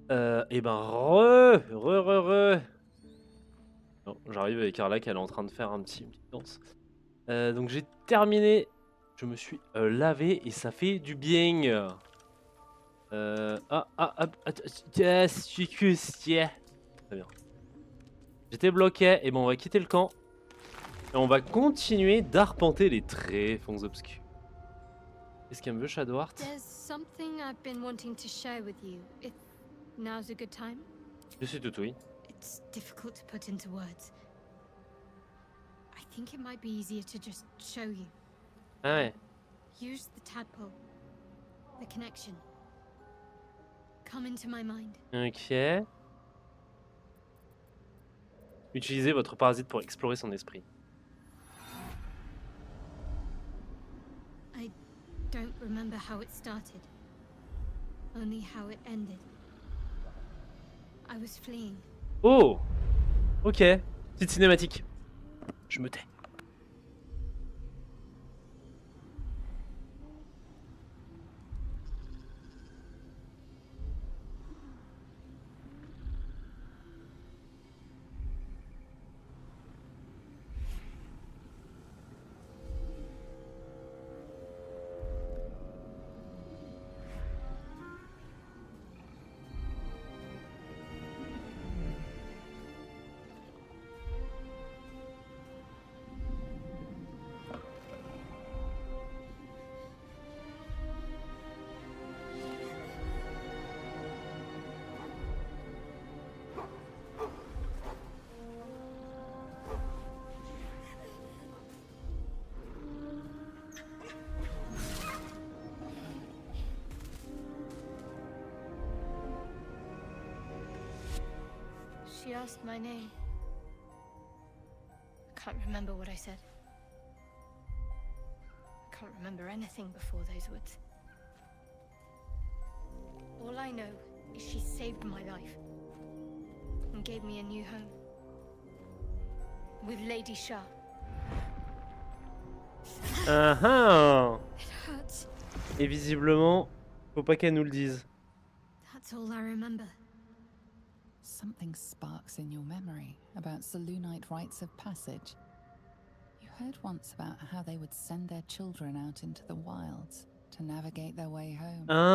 Et ben re. Non, j'arrive avec Carla qui elle est en train de faire une petite danse. Donc j'ai terminé. Je me suis lavé et ça fait du bien. Yes, yeah. Très bien. J'étais bloqué et bon on va quitter le camp. Et on va continuer d'arpenter les tréfonds obscurs. Qu'est-ce qu'elle me veut, Shadowheart? There's something I've been wanting to share with you. If now's a good time. Je suis tout oui. It's difficult to put into words. I think it might be easier to just show you. Ah ouais. Use the tadpole. The connection. Come into my mind. Ok. Utilisez votre parasite pour explorer son esprit. I don't remember how it started. Only how it ended. I was fleeing. Oh! Ok. Petite cinématique. Je me tais. She asked my name. I can't remember what I said. I can't remember anything before those words. All I know is she saved my life and gave me a new home with Lady Shah. Ah ah! It hurts. Et visiblement, faut pas qu'elle nous le dise. That's all I remember. Something sparks in your memory about Selûnite rites of passage. You heard once about how they would send their children out into the wilds to navigate their way home. Ah.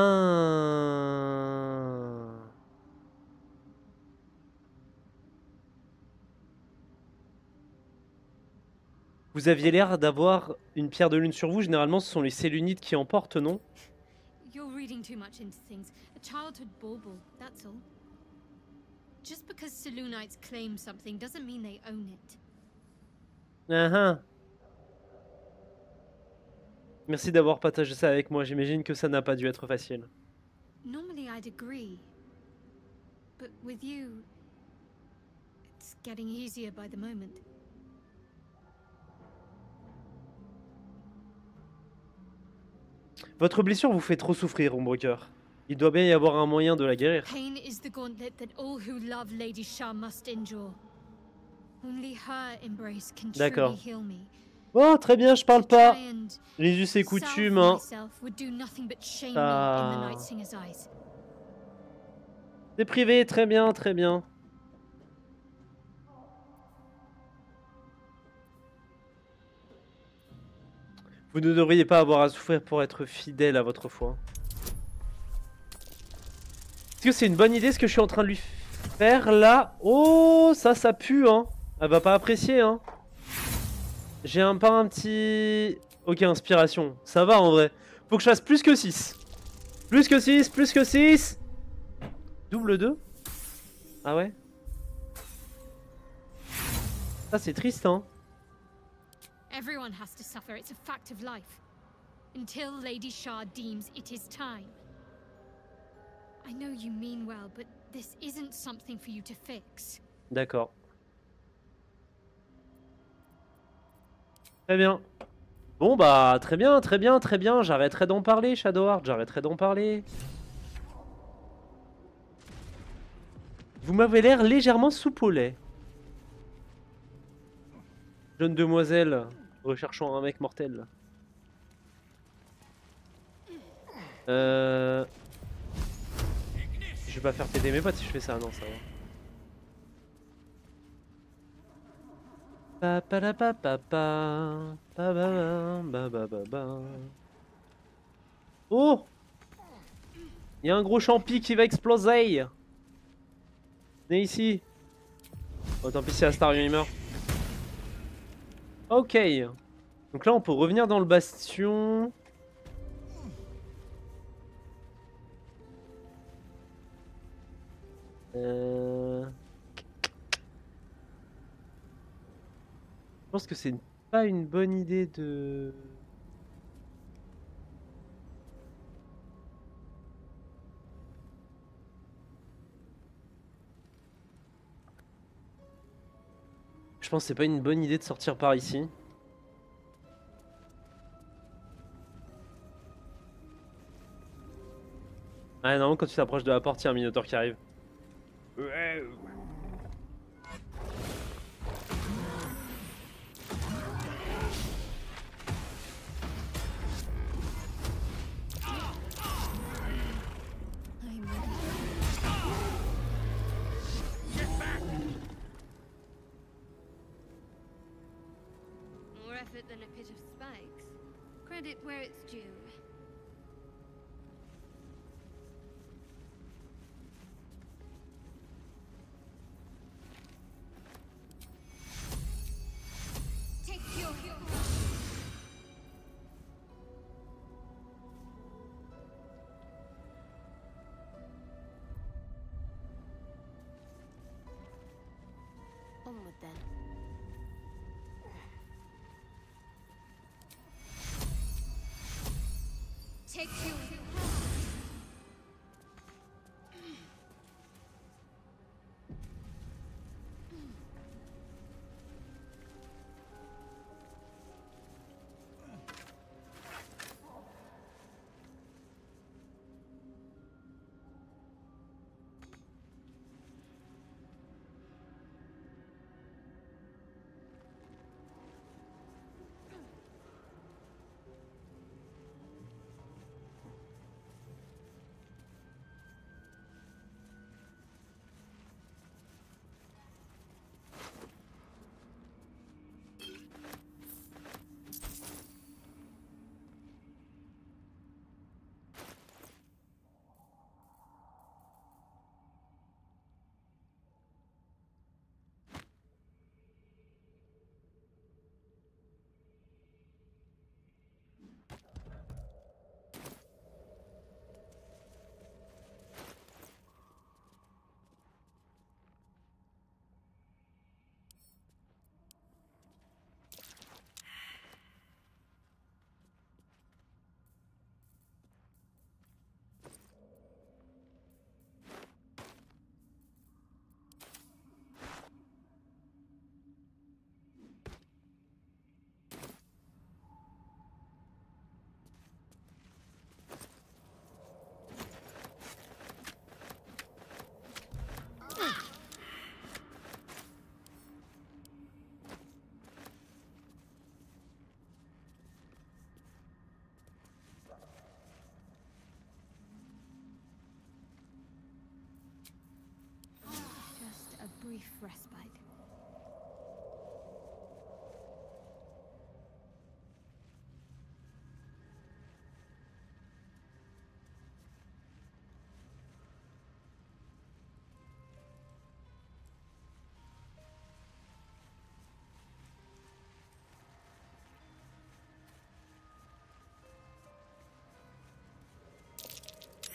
Vous aviez l'air d'avoir une pierre de lune sur vous. Généralement, ce sont les Sélunites qui emportent, non? You're reading too much into things. A childhood bauble, that's all. Just because Selûnites claim something doesn't mean they own it. Ah ah. Merci d'avoir partagé ça avec moi. J'imagine que ça n'a pas dû être facile. Normally I'd agree. But with you, it's getting easier by the moment. Votre blessure vous fait trop souffrir, Ombrecoeur. Il doit bien y avoir un moyen de la guérir. Pain is the gauntlet that all who love Lady Shah must endure. Only her embrace can D'accord. truly heal me. Oh, très bien, je parle pas. Try and Les us et salve coutumes, hein. myself would do nothing but shame me Ah. in the Night Singer's eyes. C'est privé, très bien, très bien. Vous ne devriez pas avoir à souffrir pour être fidèle à votre foi. Est-ce que c'est une bonne idée ce que je suis en train de lui faire là? Oh, ça pue, hein. Elle va pas apprécier, hein. J'ai pas un petit... Ok, inspiration. Ça va en vrai. Faut que je fasse plus que 6. Plus que 6, plus que 6. Double 2. Ah ouais. Ça c'est triste, hein. Everyone has to suffer, it's a fact of life. Until Lady Shah deems it is time. I know you mean well, but this isn't something for you to fix. D'accord. Très bien. Bon bah très bien, très bien, très bien. J'arrêterai d'en parler, Shadowheart, j'arrêterai d'en parler. Vous m'avez l'air légèrement soupe au lait. Jeune demoiselle, recherchant un mec mortel. Je vais pas faire péter mes potes si je fais ça, non, ça va. Pa pa la pa pa pa pa ba ba ba ba. Oh! Il y a un gros champi qui va exploser! Venez ici! Oh, tant pis si Astarion il meurt. Ok. Donc là on peut revenir dans le bastion. Je pense que c'est pas une bonne idée de... Je pense que c'est pas une bonne idée de sortir par ici. Ah non, quand tu t'approches de la porte, il y a un minotaure qui arrive. Ouais. More effort than a pit of spikes. Credit where it's due. Take your onward then. Take you. Just a brief respite.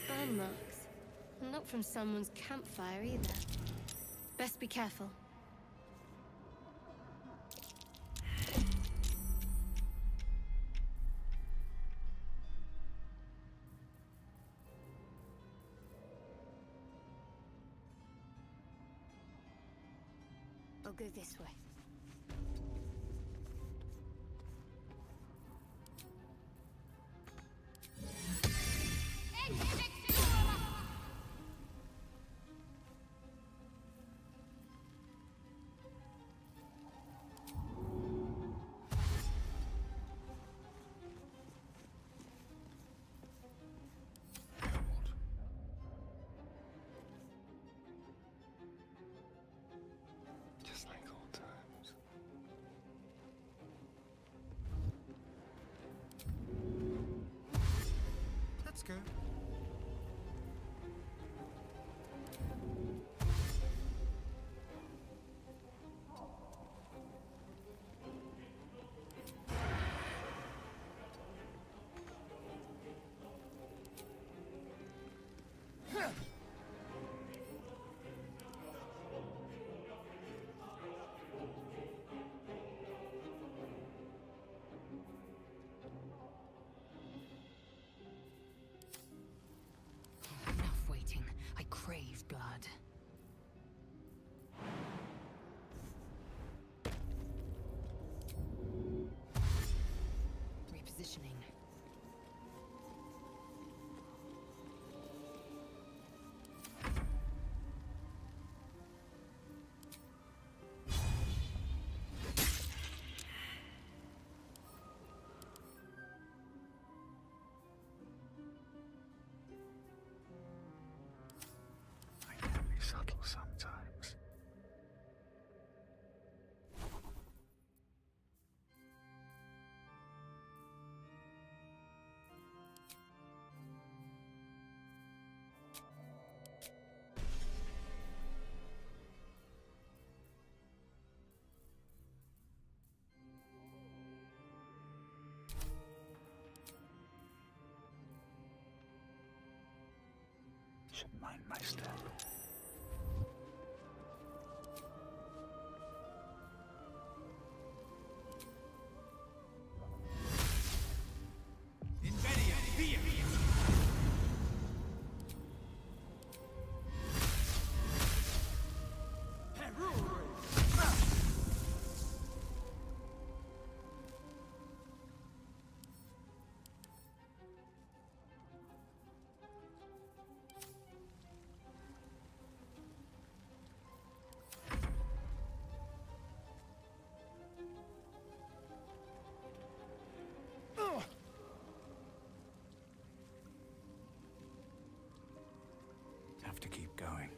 Burn marks. Not from someone's campfire either. Best be careful. I'll go this way. go. Enough waiting. I crave blood. Repositioning. I can be subtle sometimes. Should mind my step. Have to keep going.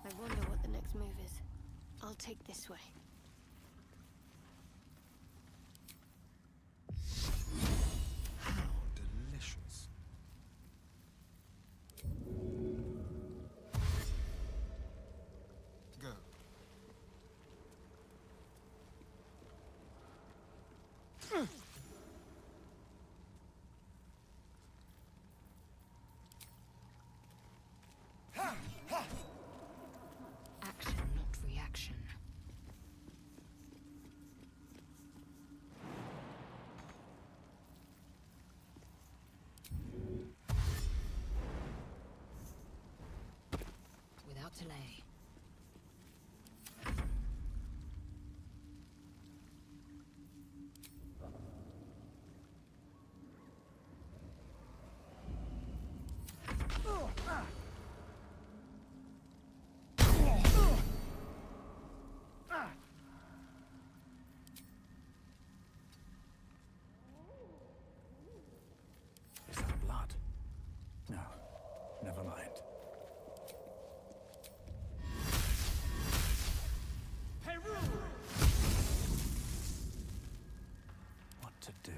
I wonder what the next move is. I'll take this way. How delicious. Go. Action, not reaction. Without delay. Is that blood? No. Never mind. What to do?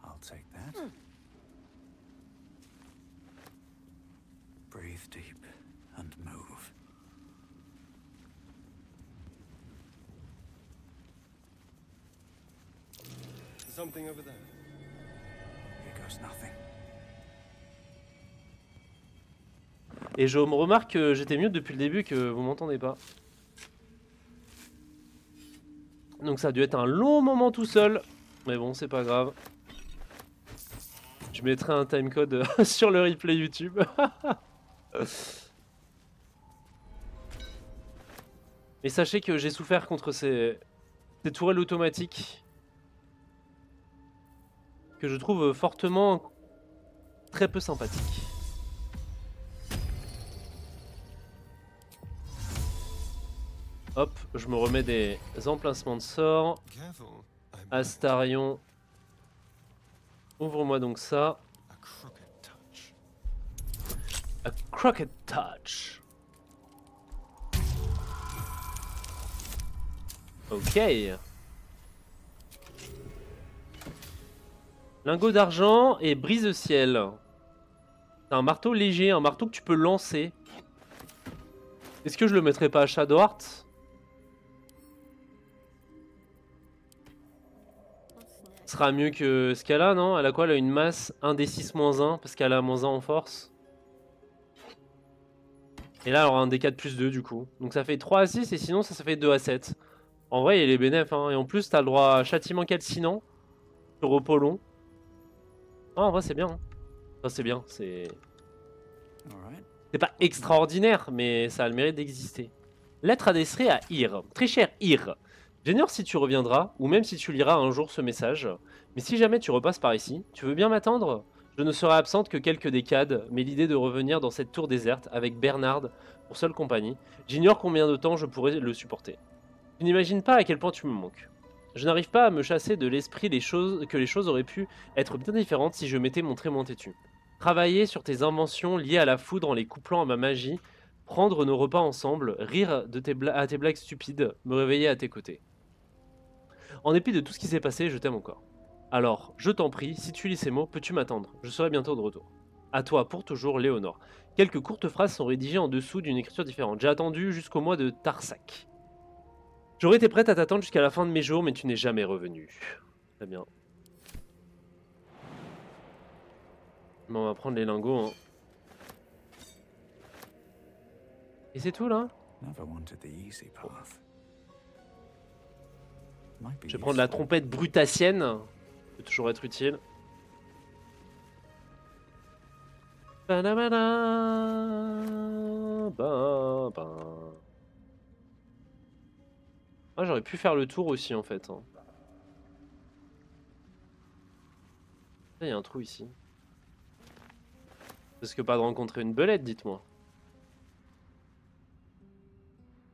I'll take that. Breathe deep and move. Something over there. Here goes nothing. Et je me remarque que j'étais mute depuis le début et que vous m'entendez pas. Donc ça a dû être un long moment tout seul. Mais bon, c'est pas grave. Je mettrai un timecode sur le replay YouTube. Et sachez que j'ai souffert contre ces tourelles automatiques que je trouve fortement très peu sympathiques. Hop, je me remets des emplacements de sorts. Careful. I'm Astarion. Ouvre-moi donc ça. a crooked touch. A Crooked Touch. Ok. Lingot d'argent et brise-ciel. C'est un marteau léger, un marteau que tu peux lancer. Est-ce que je le mettrais pas à Shadowheart? Ce sera mieux que ce qu'elle a, non? Elle a quoi? Elle a une masse 1d6-1 parce qu'elle a -1 en force. Et là, elle aura un D4 plus 2 du coup. Donc ça fait 3 à 6 et sinon ça fait 2 à 7. En vrai, il est bénéf, hein. Et en plus, t'as le droit à châtiment calcinant sur repos long. Ah, en vrai, c'est bien. Hein. Enfin, c'est bien. C'est pas extraordinaire, mais ça a le mérite d'exister. Lettre adressée à Ir. Très cher Ir. J'ignore si tu reviendras, ou même si tu liras un jour ce message. Mais si jamais tu repasses par ici, tu veux bien m'attendre? Je ne serai absente que quelques décades, mais l'idée de revenir dans cette tour déserte avec Bernard pour seule compagnie, j'ignore combien de temps je pourrais le supporter. Tu n'imagines pas à quel point tu me manques. Je n'arrive pas à me chasser de l'esprit que les choses auraient pu être bien différentes si je m'étais montré moins têtu. Travailler sur tes inventions liées à la foudre en les couplant à ma magie, prendre nos repas ensemble, rire de à tes blagues stupides, me réveiller à tes côtés. En dépit de tout ce qui s'est passé, je t'aime encore. Alors, je t'en prie, si tu lis ces mots, peux-tu m'attendre? Je serai bientôt de retour. À toi pour toujours, Léonore. Quelques courtes phrases sont rédigées en dessous d'une écriture différente. J'ai attendu jusqu'au mois de Tarsac. J'aurais été prête à t'attendre jusqu'à la fin de mes jours, mais tu n'es jamais revenu. Très bien. Bon, on va prendre les lingots. Hein. Et c'est tout là? Je vais prendre la trompette brutassienne. Ça peut toujours être utile. Ah, j'aurais pu faire le tour aussi en fait. Hein. Il y a un trou ici. Parce que pas de rencontrer une belette, dites-moi.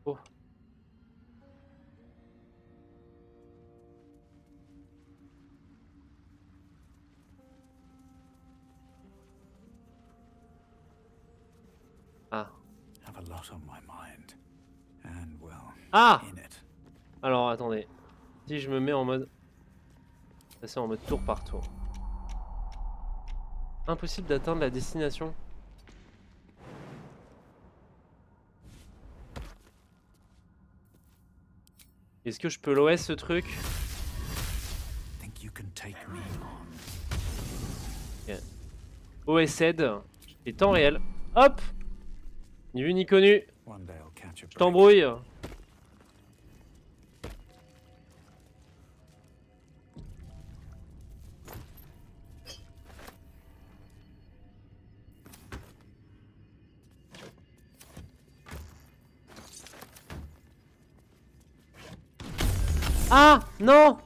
Oh. Ah. Ah! Alors attendez. Si je me mets en mode... passer en mode tour par tour. Impossible d'atteindre la destination. Est-ce que je peux l'OS ce truc? Okay. OS aide. Et temps réel. Hop! Ni vu ni connu. Je t'embrouille. Ah! Non!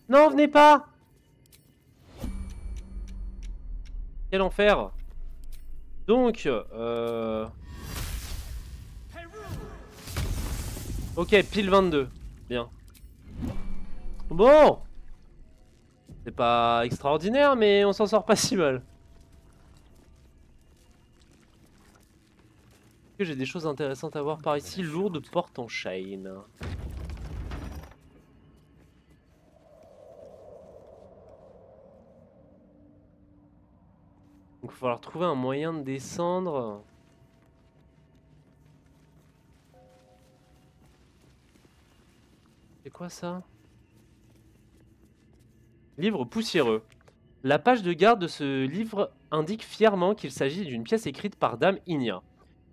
Non, venez pas! Quel enfer! Donc, ok, pile 22. Bien. Bon! C'est pas extraordinaire, mais on s'en sort pas si mal. Est-ce que j'ai des choses intéressantes à voir par ici? Lourde porte en chêne. Donc il va falloir trouver un moyen de descendre. C'est quoi ça? Livre poussiéreux. La page de garde de ce livre indique fièrement qu'il s'agit d'une pièce écrite par Dame Inia.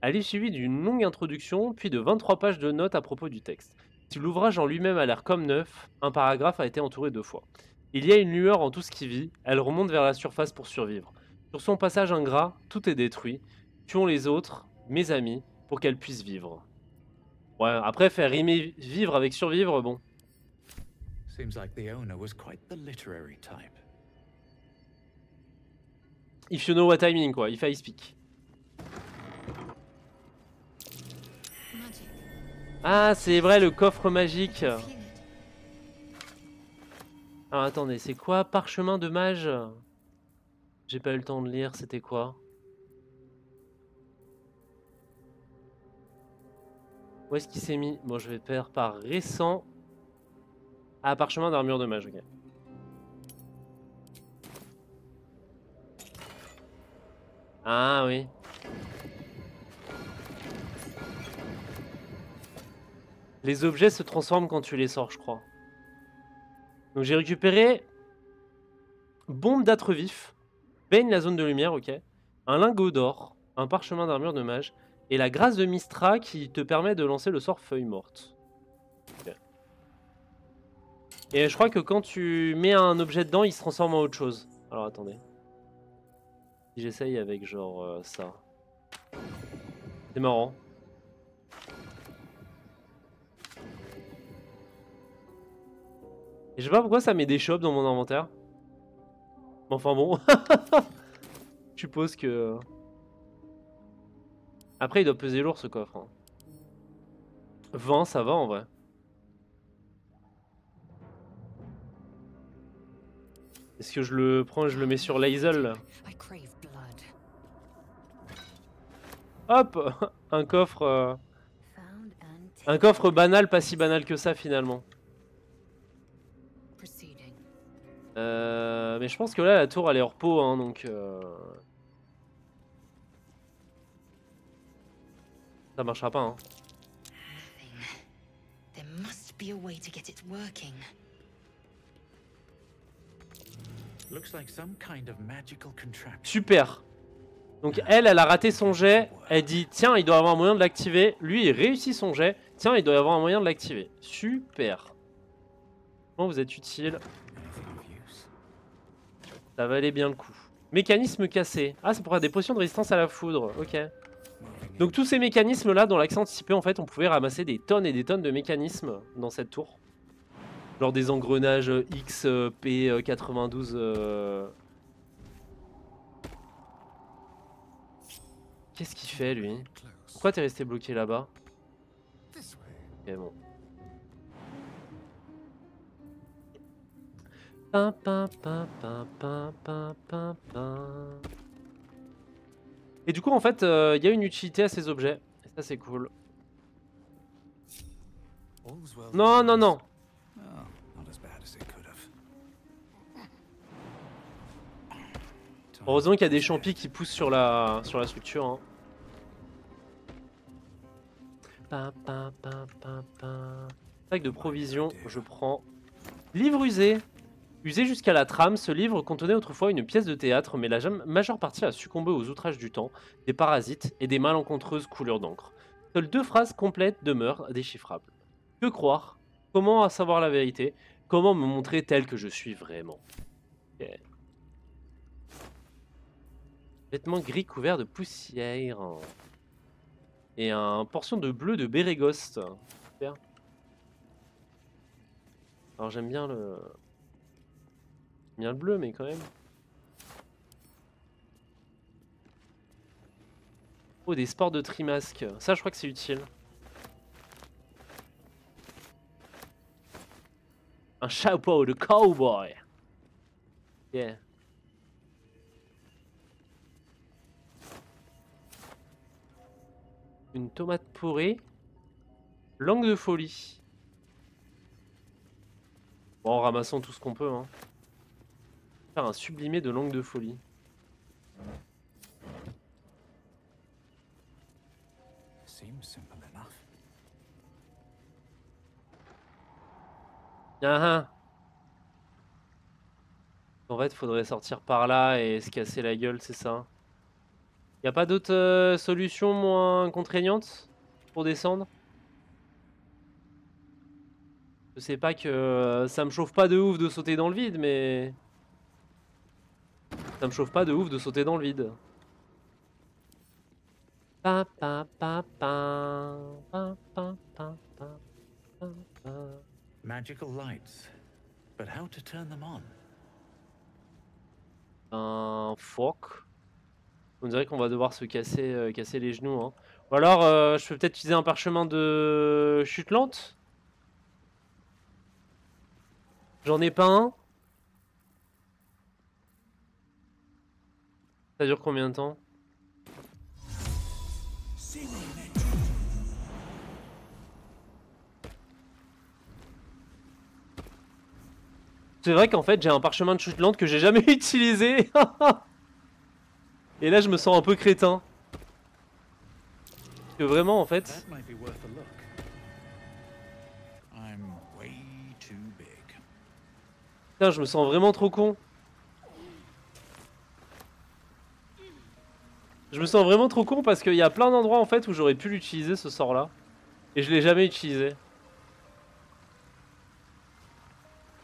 Elle est suivie d'une longue introduction, puis de 23 pages de notes à propos du texte. Si l'ouvrage en lui-même a l'air comme neuf, un paragraphe a été entouré 2 fois. Il y a une lueur en tout ce qui vit, elle remonte vers la surface pour survivre. Sur son passage ingrat, tout est détruit. Tuons les autres, mes amis, pour qu'elles puissent vivre. Ouais, après faire rimer vivre avec survivre, bon. Seems like the owner was quite the literary type. If you know what I mean, quoi, if I speak. Magic. Ah, c'est vrai, le coffre magique. I can feel it. Alors attendez, c'est quoi? Parchemin de mage? J'ai pas eu le temps de lire, c'était quoi? Où est-ce qu'il s'est mis? Bon, je vais faire par récent. Ah, parchemin d'armure de mage, ok. Ah oui. Les objets se transforment quand tu les sors, je crois. Donc j'ai récupéré bombe d'âtre vif, baigne la zone de lumière, ok. Un lingot d'or, un parchemin d'armure de mage et la grâce de Mystra qui te permet de lancer le sort feuille morte. Okay. Et je crois que quand tu mets un objet dedans, il se transforme en autre chose. Alors attendez. Si j'essaye avec genre ça. C'est marrant. Et je sais pas pourquoi ça met des shops dans mon inventaire. Mais enfin bon. Je suppose que... Après il doit peser lourd ce coffre. Hein. 20 ça va en vrai. Est-ce que je le prends et je le mets sur l'Aisel? Hop. Un coffre... Un coffre banal, pas si banal que ça finalement. Mais je pense que là la tour elle est hors pot hein, donc ça marchera pas hein. Super. Donc elle a raté son jet, elle dit tiens il doit y avoir un moyen de l'activer, lui il réussit son jet, tiens il doit y avoir un moyen de l'activer. Super. Bon vous êtes utile. Ça valait bien le coup. Mécanisme cassé. Ah, c'est pour avoir des potions de résistance à la foudre. Ok. Donc tous ces mécanismes là, dans l'accès anticipé, en fait, on pouvait ramasser des tonnes et des tonnes de mécanismes dans cette tour. Genre des engrenages XP92. Qu'est-ce qu'il fait lui? Pourquoi t'es resté bloqué là-bas? Ok bon. Et du coup en fait il y a une utilité à ces objets et ça c'est cool. Non non non. Heureusement qu'il y a des champis qui poussent sur la structure hein. Sac de provisions, je prends. Livre usé. Usé jusqu'à la trame, ce livre contenait autrefois une pièce de théâtre, mais la majeure partie a succombé aux outrages du temps, des parasites et des malencontreuses coulures d'encre. Seules 2 phrases complètes demeurent déchiffrables. Que croire? Comment savoir la vérité? Comment me montrer tel que je suis vraiment? Okay. Vêtements gris couverts de poussière. Et un portion de bleu de Bérégost. Super. Alors j'aime bien le... Bien le bleu, mais quand même. Oh, des sports de trimasque. Ça, je crois que c'est utile. Un chapeau de cowboy. Yeah. Une tomate pourrie. Langue de folie. Bon, ramassons tout ce qu'on peut, hein. Faire un sublimé de langue de folie. Ah ah. En fait, faudrait sortir par là et se casser la gueule, c'est ça. Y a pas d'autres solutions moins contraignantes pour descendre? Je sais pas que ça me chauffe pas de ouf de sauter dans le vide, mais... Ça me chauffe pas de ouf de sauter dans le vide. Pa, pa, pa, pa, pa, pa, pa, pa, pa, pa. Magical lights. But how to turn them on? Fuck. On dirait qu'on va devoir se casser, casser les genoux. Hein. Ou alors, je peux peut-être utiliser un parchemin de chute lente. J'en ai pas un. Ça dure combien de temps? C'est vrai qu'en fait j'ai un parchemin de chute lente que j'ai jamais utilisé. Et là je me sens un peu crétin. Parce que vraiment en fait... That might be worth a look. I'm way too big. Putain, je me sens vraiment trop con. Je me sens vraiment trop con parce qu'il y a plein d'endroits en fait où j'aurais pu l'utiliser ce sort là. Et je l'ai jamais utilisé.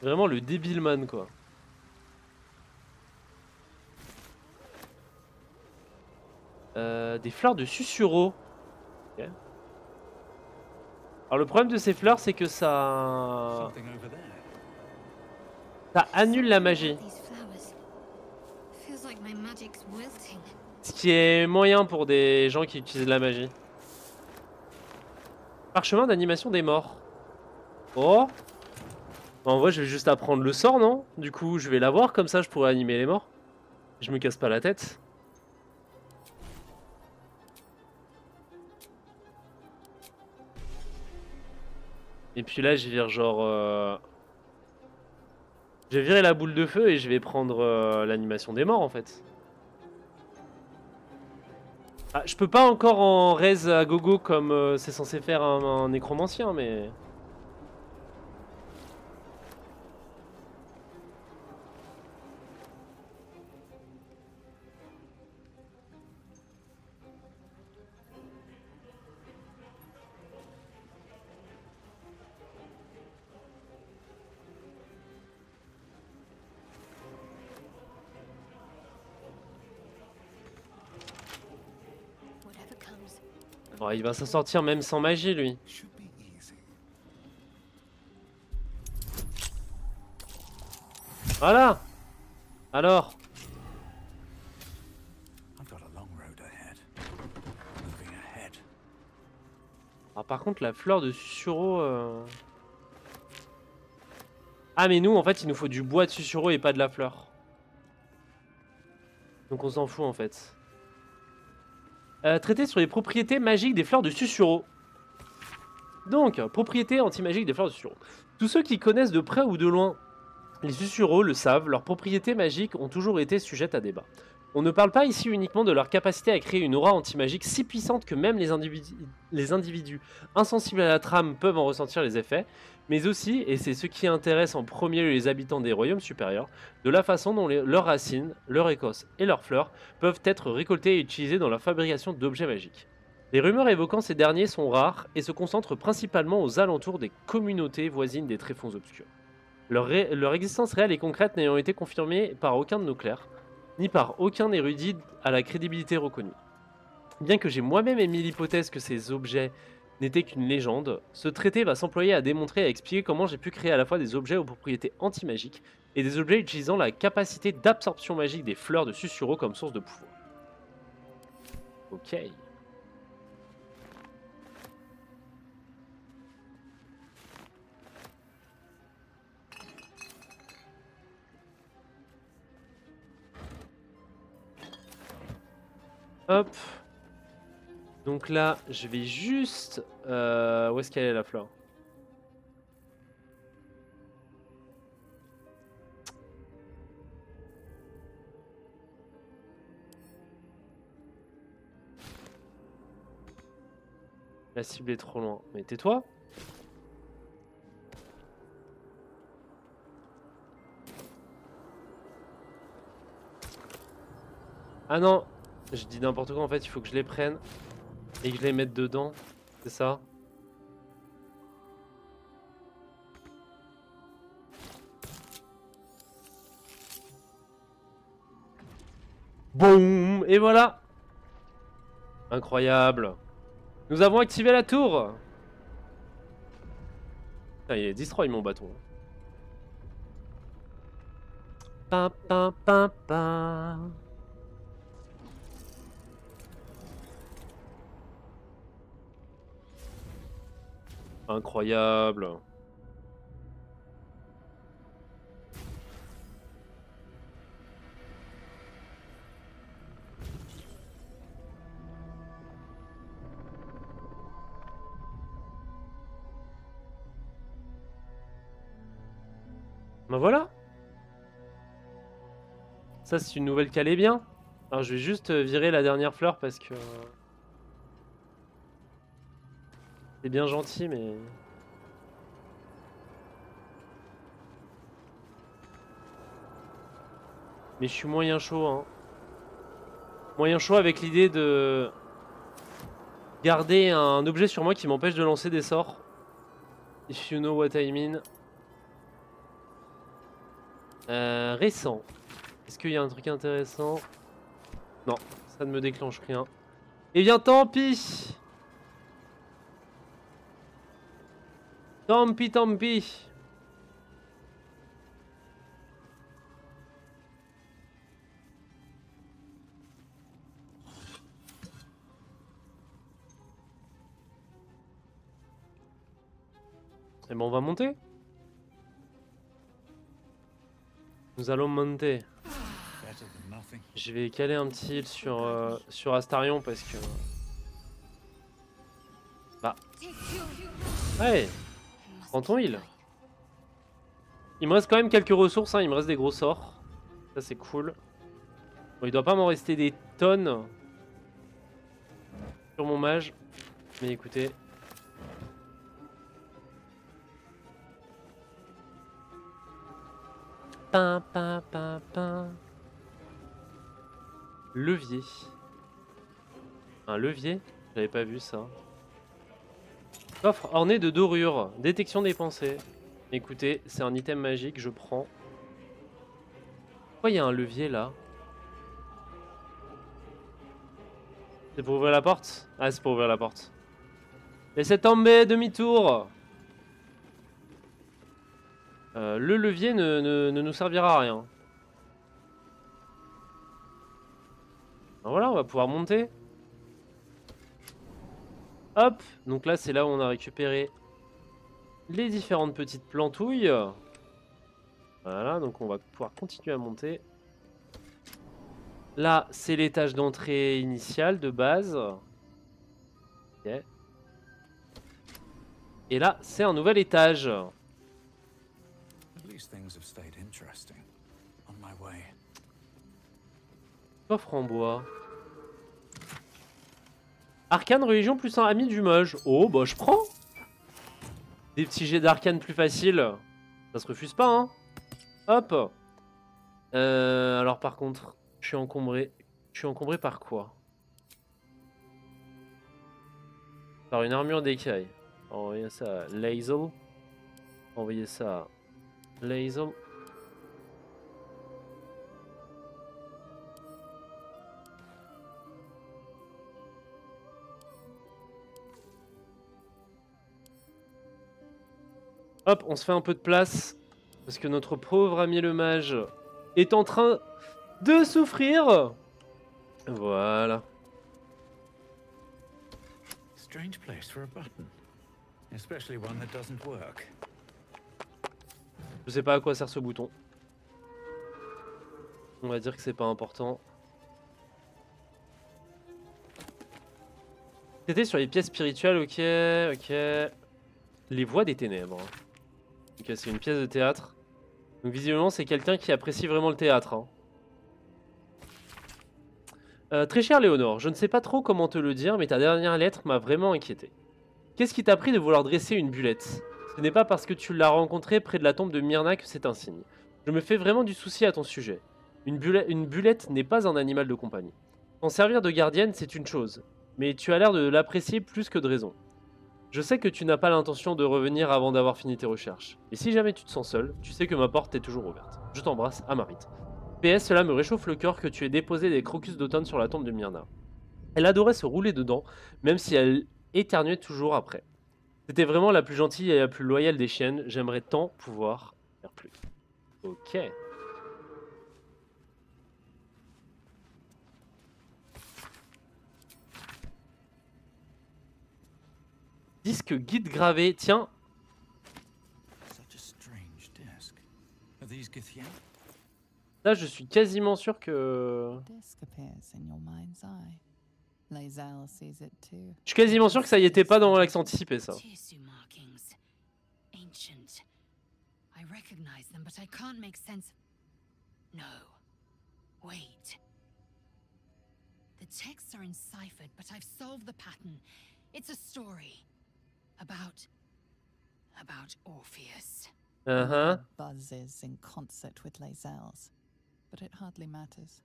Vraiment le débile man quoi. Des fleurs de susurreau. Okay. Alors le problème de ces fleurs c'est que ça annule la magie. Ce qui est moyen pour des gens qui utilisent la magie. Parchemin d'animation des morts. Oh. En vrai, je vais juste apprendre le sort, non? Du coup, je vais l'avoir, comme ça je pourrai animer les morts. Je me casse pas la tête. Et puis là, je vire genre... Je vais virer la boule de feu et je vais prendre l'animation des morts, en fait. Ah, je peux pas encore en raise à gogo comme c'est censé faire un nécromancien, mais... Bon, il va s'en sortir même sans magie, lui. Should be easy. Voilà. Alors. I've got a long road ahead. Moving ahead. Ah, par contre, la fleur de susurreau... Ah, mais nous, en fait, il nous faut du bois de susurreau et pas de la fleur. Donc on s'en fout, en fait. Traiter sur les propriétés magiques des fleurs de susurreau. Donc, propriétés anti-magiques des fleurs de susurreau. Tous ceux qui connaissent de près ou de loin les susurreaux le savent, leurs propriétés magiques ont toujours été sujettes à débat. On ne parle pas ici uniquement de leur capacité à créer une aura anti-magique si puissante que même les individus insensibles à la trame peuvent en ressentir les effets, mais aussi, et c'est ce qui intéresse en premier les habitants des royaumes supérieurs, de la façon dont leurs racines, leur écorce et leurs fleurs peuvent être récoltées et utilisées dans la fabrication d'objets magiques. Les rumeurs évoquant ces derniers sont rares et se concentrent principalement aux alentours des communautés voisines des tréfonds obscurs. Leur existence réelle et concrète n'ayant été confirmée par aucun de nos clercs, ni par aucun érudit à la crédibilité reconnue. Bien que j'ai moi-même émis l'hypothèse que ces objets n'étaient qu'une légende, ce traité va s'employer à démontrer et à expliquer comment j'ai pu créer à la fois des objets aux propriétés anti-magiques et des objets utilisant la capacité d'absorption magique des fleurs de susurreau comme source de pouvoir. Ok. Hop. Donc là, je vais juste... où est-ce qu'elle est la fleur? La cible est trop loin. Mais tais-toi. Ah non, je dis n'importe quoi en fait, il faut que je les prenne et que je les mette dedans, c'est ça? Boum. Et voilà. Incroyable. Nous avons activé la tour. Putain, il est destroy mon bâton. Pa, pa, pa, pa. Incroyable. Ben voilà. Ça c'est une nouvelle calée bien. Alors je vais juste virer la dernière fleur parce que... c'est bien gentil mais... mais je suis moyen chaud hein. Moyen chaud avec l'idée de... garder un objet sur moi qui m'empêche de lancer des sorts. If you know what I mean. Récent. Est-ce qu'il y a un truc intéressant? Non, ça ne me déclenche rien. Eh bien tant pis. Tant pis, tant pis. Eh ben on va monter. Nous allons monter. Je vais caler un petit heal sur Astarion parce que... bah... ouais. Prends ton heal. Il me reste quand même quelques ressources, hein. Il me reste des gros sorts. Ça c'est cool. Bon, il doit pas m'en rester des tonnes sur mon mage. Mais écoutez... Pin, pin, pin, pin. Levier. Un levier? J'avais pas vu ça. Coffre orné de dorures. Détection des pensées. Écoutez, c'est un item magique, je prends. Pourquoi il y a un levier là? C'est pour ouvrir la porte? Ah, c'est pour ouvrir la porte. Laissez tomber, demi-tour. Le levier ne nous servira à rien. Ben voilà, on va pouvoir monter. Hop, donc là c'est là où on a récupéré les différentes petites plantouilles. Voilà, donc on va pouvoir continuer à monter. Là c'est l'étage d'entrée initial de base. Ok. Et là c'est un nouvel étage. Coffre en bois. Arcane, religion plus un ami du mage. Oh bah je prends. Des petits jets d'arcane plus faciles. Ça se refuse pas hein. Hop. Alors par contre, je suis encombré. Je suis encombré par quoi? Par une armure d'écaille. Envoyez ça à Lazel. Envoyez ça à Lazel. Hop, on se fait un peu de place. Parce que notre pauvre ami le mage est en train de souffrir. Voilà. Strange place for a button, especially one that doesn't work. Je sais pas à quoi sert ce bouton. On va dire que c'est pas important. C'était sur les pièces spirituelles, ok, ok. Les voix des ténèbres. Ok, c'est une pièce de théâtre. Donc visiblement c'est quelqu'un qui apprécie vraiment le théâtre. Hein. Très cher Léonore, je ne sais pas trop comment te le dire, mais ta dernière lettre m'a vraiment inquiété. Qu'est-ce qui t'a pris de vouloir dresser une bulette? Ce n'est pas parce que tu l'as rencontrée près de la tombe de Myrna que c'est un signe. Je me fais vraiment du souci à ton sujet. Une bulette n'est pas un animal de compagnie. T'en servir de gardienne, c'est une chose, mais tu as l'air de l'apprécier plus que de raison. Je sais que tu n'as pas l'intention de revenir avant d'avoir fini tes recherches. Et si jamais tu te sens seul, tu sais que ma porte est toujours ouverte. Je t'embrasse, Amarit. PS, cela me réchauffe le cœur que tu aies déposé des crocus d'automne sur la tombe de Myrna. Elle adorait se rouler dedans, même si elle éternuait toujours après. C'était vraiment la plus gentille et la plus loyale des chiennes. J'aimerais tant pouvoir faire plus. Ok. Disque guide gravé. Tiens. Such a strange disc. Are these Githyan? Là, je suis quasiment sûr que... Disc appears in your mind's eye. Lae'zel sees it too. Je suis quasiment sûr que ça y était pas dans l'accent anticipé, ça. Tirsu markings. Ancient. I recognize them, but I can't make sense. No. Wait. The texts are enciphered, but I've solved the pattern. It's a story. About Orpheus. Uh-huh. Buzzes in concert with Lae'zel's, but it hardly matters.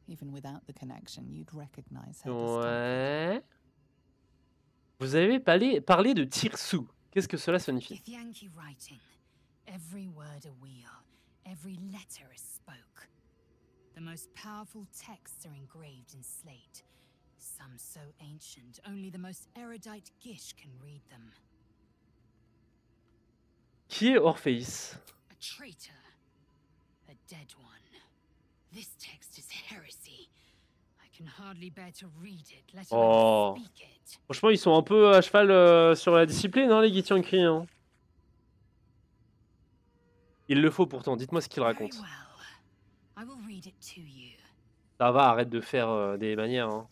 Even without the connection, you'd recognize her distinctly. Ouais. Vous avez parlé de Tirsu. Qu'est-ce que cela signifie? Githyanki writing. Every word a wheel. Every letter is spoke. The most powerful texts are engraved in slate. Some so ancient, only the most erudite Gish can read them. Qui est Orpheus? A traitor. A dead one. This text is heresy. I can hardly bear to read it, let alone speak it. Franchement, ils sont un peu à cheval sur la discipline, hein, les Githyanki. Hein. Il le faut pourtant, dites-moi ce qu'il raconte. Very well. I will read it to you. Ça va, arrête de faire des manières. Hein.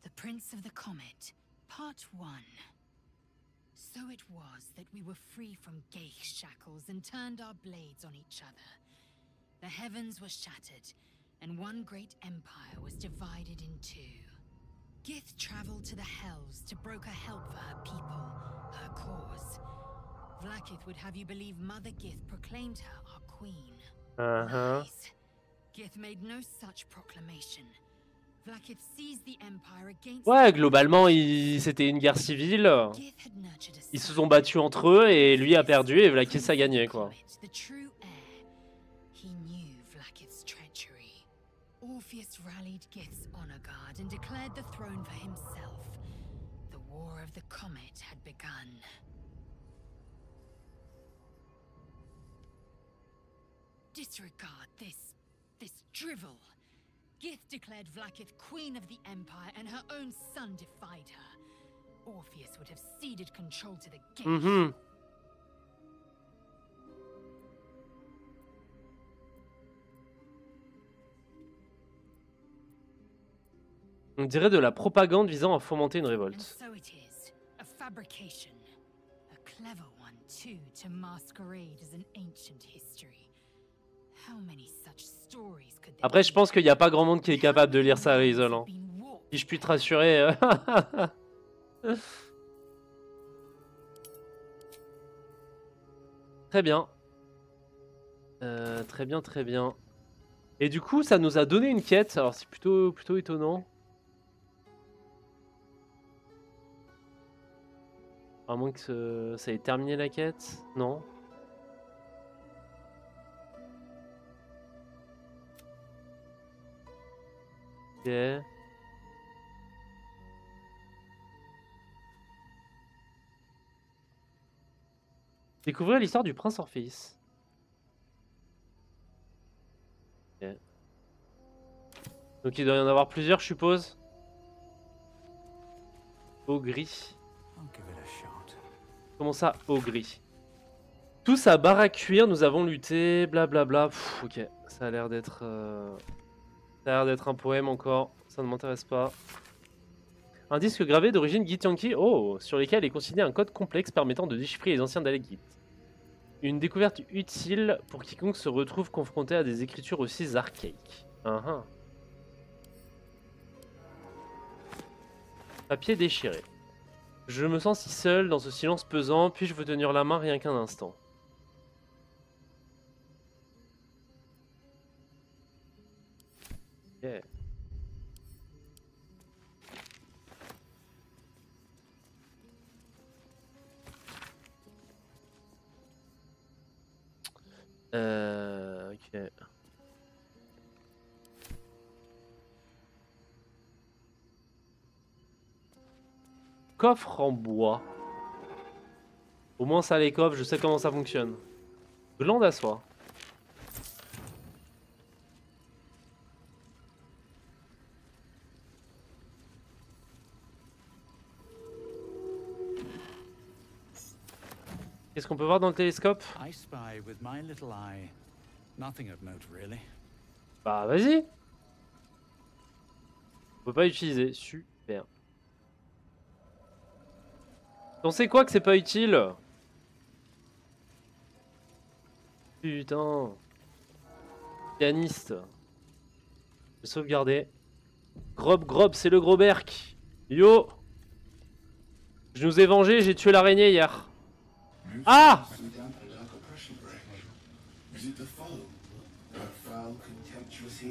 The Prince of the Comet, Part 1. So it was that we were free from Geich shackles and turned our blades on each other. The heavens were shattered, and one great empire was divided in two. Gith traveled to the Hells to broker help for her people, her cause. Vlaakith would have you believe Mother Gith proclaimed her our queen. Lies. Gith made no such proclamation. Vlaakith seized the empire against... Ouais, globalement, c'était une guerre civile. Ils se sont battus entre eux et lui a perdu et Vlaakith a gagné, quoi. The true heir. He knew Vlaakith's treachery. Orpheus rallied Gith's honor guard and declared the throne for himself. The War of the Comet had begun. Disregard this drivel. Gith declared Vlaakith queen of the Empire, and her own son defied her. Orpheus would have ceded control to the Geich. On dirait de la propagande visant à fomenter une And révolte. so it is, a fabrication. A clever one, too, to masquerade as an ancient history. How many such stories could there Après, je be? pense qu'il n'y a pas grand monde qui est capable de lire ça, Rizal. Hein. Si je puis te rassurer. Très bien. Très bien, très bien. Et du coup, ça nous a donné une quête. Alors, c'est plutôt étonnant. À moins que ça ait terminé la quête. Non. Ok. Découvrir l'histoire du prince Orpheus. Ok. Donc il doit y en avoir plusieurs, je suppose. Au gris. I'll give it a shot. Comment ça, au gris? Tous à barre à cuire, nous avons lutté, blablabla. Pff, ok, ça a l'air d'être... Ça a l'air d'être un poème encore, ça ne m'intéresse pas. Un disque gravé d'origine Githyanki, oh, sur lequel est consigné un code complexe permettant de déchiffrer les anciens Daleks. Une découverte utile pour quiconque se retrouve confronté à des écritures aussi archaïques. Papier déchiré. Je me sens si seul dans ce silence pesant, puis-je vous tenir la main rien qu'un instant? Ok. Ok. Coffre en bois. Au moins ça les coffres, je sais comment ça fonctionne. Glande à soie. Qu'est-ce qu'on peut voir dans le télescope? I spy with my little eye. Nothing of note, really. Bah vas-y. On peut pas utiliser. Super. On sait quoi que c'est pas utile? Putain. Pianiste. Je vais sauvegarder. Grob, c'est le gros berk. Yo. Je nous ai vengé, j'ai tué l'araignée hier. Ah!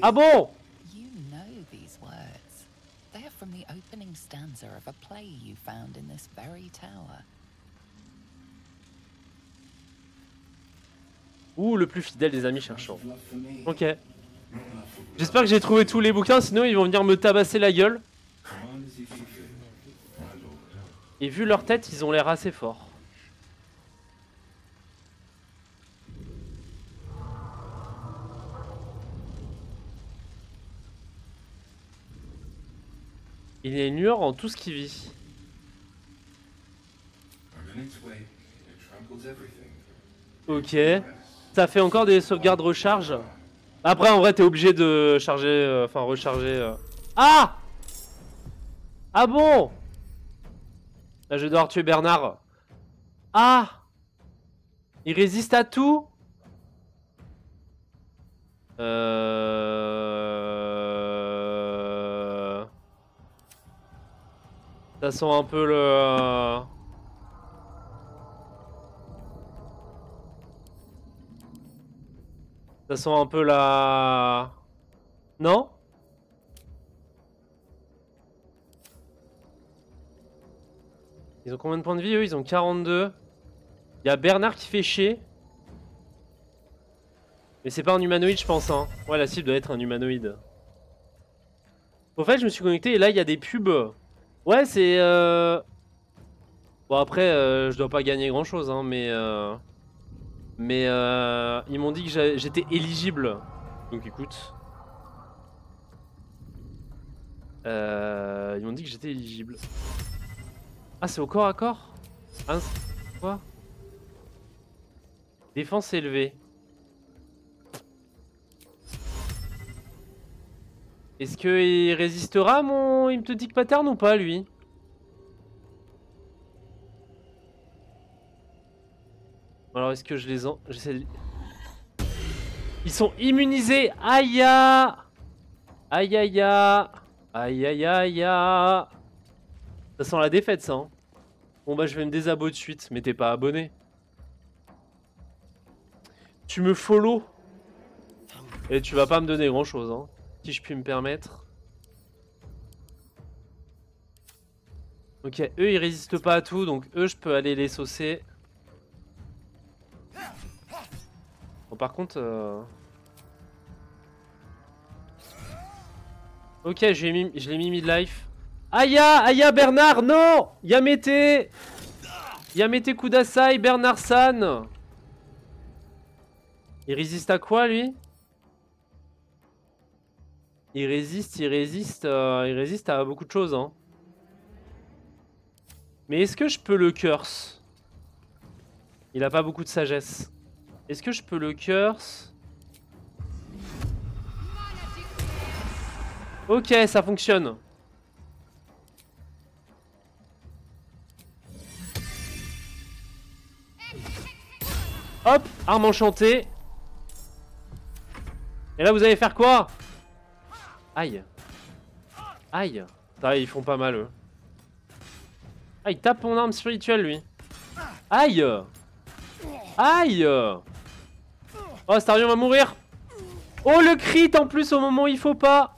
Ah bon? You know these words. They are from the opening stanza of a play you found in this very tower. Ouh, le plus fidèle des amis cherchants. Ok. J'espère que j'ai trouvé tous les bouquins, sinon ils vont venir me tabasser la gueule. Et vu leur tête, ils ont l'air assez forts. Il est une lueur en tout ce qui vit. Ok. Ça fait encore des sauvegardes recharge. Après, en vrai, t'es obligé de charger, enfin recharger. Ah! Ah bon? Là, je vais devoir tuer Bernard. Ah! Il résiste à tout? Ça sent un peu le... Ça sent un peu la... Non? Ils ont combien de points de vie eux? Ils ont 42. Il y a Bernard qui fait chier. Mais c'est pas un humanoïde je pense hein. Ouais la cible doit être un humanoïde. Au fait je me suis connecté et là il y a des pubs. Ouais c'est... Bon après je dois pas gagner grand chose hein mais... ils m'ont dit que j'étais éligible. Donc écoute. Ils m'ont dit que j'étais éligible. Ah c'est au corps à corps? Ah, quoi? Défense élevée. Est-ce qu'il résistera mon hypnotique pattern ou pas lui? Alors est-ce que je les en... Ils sont immunisés. Aïe aïe aïe aïe aïe aïe aïe. Ça sent la défaite ça hein. Bon bah je vais me désabonner de suite. Mais t'es pas abonné. Tu me follow. Et tu vas pas me donner grand chose hein. Si je puis me permettre. Ok, eux ils résistent pas à tout. Donc eux je peux aller les saucer. Bon par contre... Ok, je l'ai mis mid-life. Aya, Aya Bernard, non! Yamete! Yamete Kudasai, Bernard San! Il résiste à quoi lui? Il résiste à beaucoup de choses hein. Mais est-ce que je peux le curse? Il a pas beaucoup de sagesse. Est-ce que je peux le curse? Ok, ça fonctionne. Hop, arme enchantée. Et là, vous allez faire quoi? Aïe. Aïe. Ah, ils font pas mal, eux. Ah, il tape mon arme spirituelle, lui. Aïe. Aïe. Oh, Starion va mourir. Oh, le crit en plus au moment où il faut pas.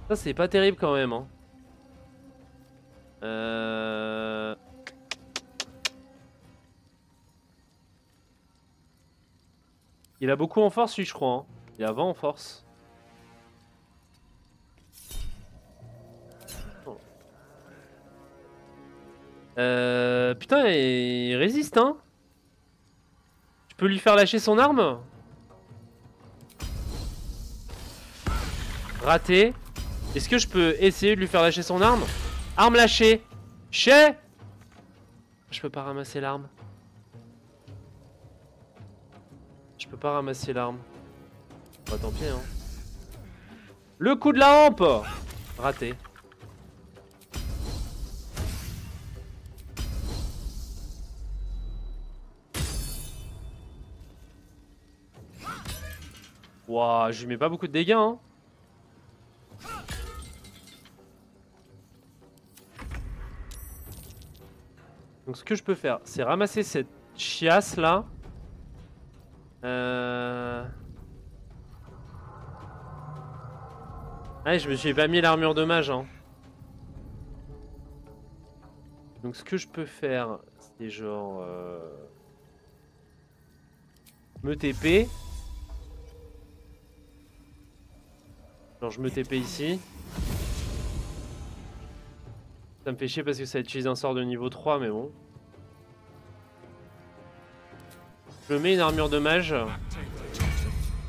Ça, c'est pas terrible quand même. Hein. Il a beaucoup en force, lui, je crois. Hein. Il a 20 en force. Oh. Putain, il résiste, hein. Tu peux lui faire lâcher son arme? Raté. Est-ce que je peux essayer de lui faire lâcher son arme? Arme lâchée. Chez. Je peux pas ramasser l'arme. Je peux pas ramasser l'arme. Bah tant pis hein. Le coup de la hampe. Raté. Wouah, je lui mets pas beaucoup de dégâts hein. Donc ce que je peux faire, c'est ramasser cette chiasse là. Ah, je me suis pas mis l'armure de mage. Hein. Donc ce que je peux faire, c'est genre... me TP. Genre je me TP ici. Ça me fait chier parce que ça utilise un sort de niveau 3, mais bon. Je mets une armure de mage.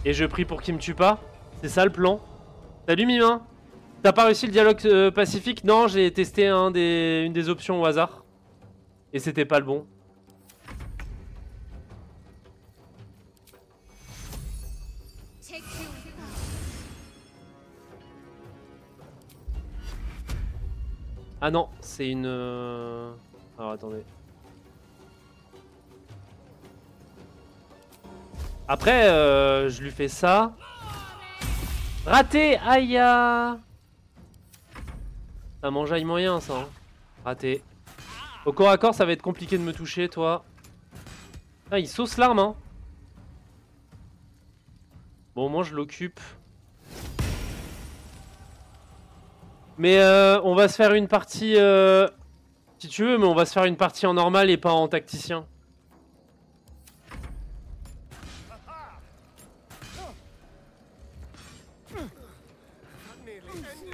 Et je prie pour qu'il me tue pas. C'est ça le plan. Salut Mimin. T'as pas réussi le dialogue pacifique? Non, j'ai testé une des options au hasard. Et c'était pas le bon. Ah non, c'est une... Alors attendez. Après, je lui fais ça. Raté. Aïe. Ça m'enjaille moyen ça. Hein. Raté. Au corps à corps, ça va être compliqué de me toucher, toi. Ah, il sauce l'arme, hein. Bon, moi je l'occupe. Mais on va se faire une partie... si tu veux, mais on va se faire une partie en normal et pas en tacticien.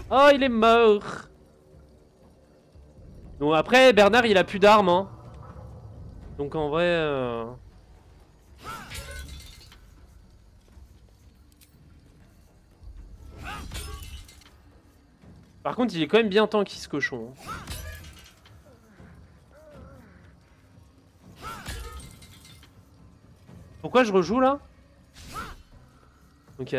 Oh, il est mort. Donc après, Bernard, il a plus d'armes. Hein. Donc en vrai... Par contre, il est quand même bien tanky ce cochon. Pourquoi je rejoue là? Ok.